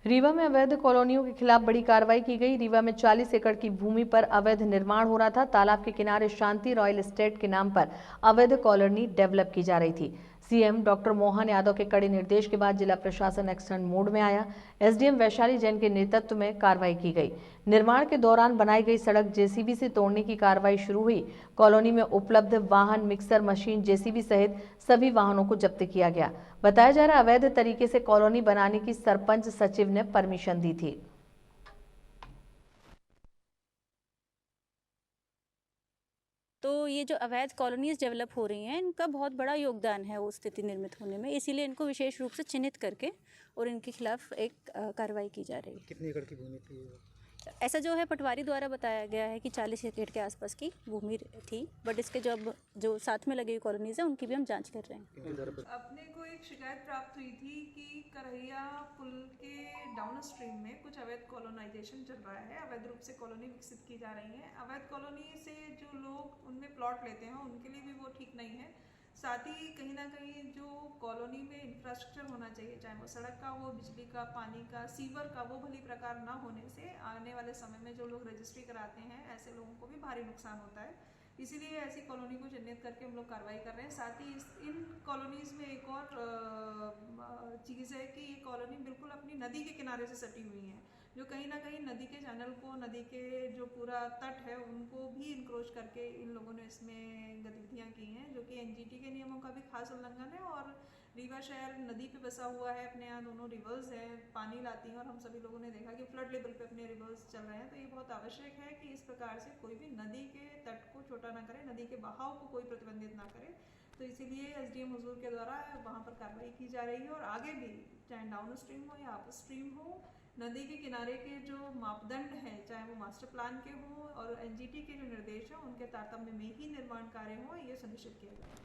रीवा में अवैध कॉलोनियों के खिलाफ बड़ी कार्रवाई की गई। रीवा में 40 एकड़ की भूमि पर अवैध निर्माण हो रहा था। तालाब के किनारे शांति रॉयल एस्टेट के नाम पर अवैध कॉलोनी डेवलप की जा रही थी। सीएम डॉक्टर मोहन यादव के कड़े निर्देश के बाद जिला प्रशासन एक्शन मोड में आया। एसडीएम वैशाली जैन के नेतृत्व में कार्रवाई की गई। निर्माण के दौरान बनाई गई सड़क जेसीबी से तोड़ने की कार्रवाई शुरू हुई। कॉलोनी में उपलब्ध वाहन, मिक्सर मशीन, जेसीबी सहित सभी वाहनों को जब्त किया गया। बताया जा रहा है अवैध तरीके से कॉलोनी बनाने की सरपंच सचिव ने परमिशन दी थी। तो ये जो अवैध कॉलोनीज डेवलप हो रही हैं, इनका बहुत बड़ा योगदान है वो स्थिति निर्मित होने में, इसीलिए इनको विशेष रूप से चिन्हित करके और इनके खिलाफ एक कार्रवाई की जा रही है। कितनी एकड़ की भूमि थी? ऐसा जो है पटवारी द्वारा बताया गया है कि 40 एकड़ के आसपास की भूमि थी, बट इसके जो साथ में लगी हुई कॉलोनीज है उनकी भी हम जांच कर रहे हैं। अपने को एक शिकायत प्राप्त हुई थी कि करहिया पुल के डाउन स्ट्रीम में कुछ अवैध कॉलोनाइजेशन चल रहा है, अवैध रूप से कॉलोनी विकसित की जा रही है। अवैध कॉलोनी से जो लोग उनमें प्लॉट लेते हैं उनके लिए भी वो ठीक नहीं है। साथ ही कहीं ना कहीं जो कॉलोनी में इंफ्रास्ट्रक्चर होना चाहिए, चाहे वो सड़क का हो, बिजली का, पानी का, सीवर का, वो भली प्रकार ना होने से आने वाले समय में जो लोग रजिस्ट्री कराते हैं ऐसे लोगों को भी भारी नुकसान होता है। इसीलिए ऐसी कॉलोनी को चिन्हित करके हम लोग कार्रवाई कर रहे हैं। साथ ही इन कॉलोनीज में एक और चीज़ है कि ये कॉलोनी बिल्कुल अपनी नदी के किनारे से सटी हुई है, जो कहीं ना कहीं नदी के चैनल को, नदी के जो पूरा तट है उनको भी इंक्रोच करके इन लोगों ने इसमें गतिविधियां की हैं, जो कि एनजीटी के नियमों का भी खास उल्लंघन है। और रीवा शहर नदी पे बसा हुआ है, अपने यहाँ दोनों रिवर्स हैं, पानी लाती हैं, और हम सभी लोगों ने देखा कि फ्लड लेवल पे अपने रिवर्स चल रहे हैं। तो ये बहुत आवश्यक है कि इस प्रकार से कोई भी नदी के तट को छोटा ना करे, नदी के बहाव को कोई प्रतिबंधित ना करे। तो इसीलिए एसडीएम हुजूर के द्वारा वहाँ पर कार्रवाई की जा रही है। और आगे भी चाहे डाउन स्ट्रीम हो या अप स्ट्रीम हो, नदी के किनारे के जो मापदंड हैं, चाहे वो मास्टर प्लान के हों और एनजीटी के जो निर्देश हैं, उनके तारतम्य में ही निर्माण कार्य हों, ये सुनिश्चित किया जाए।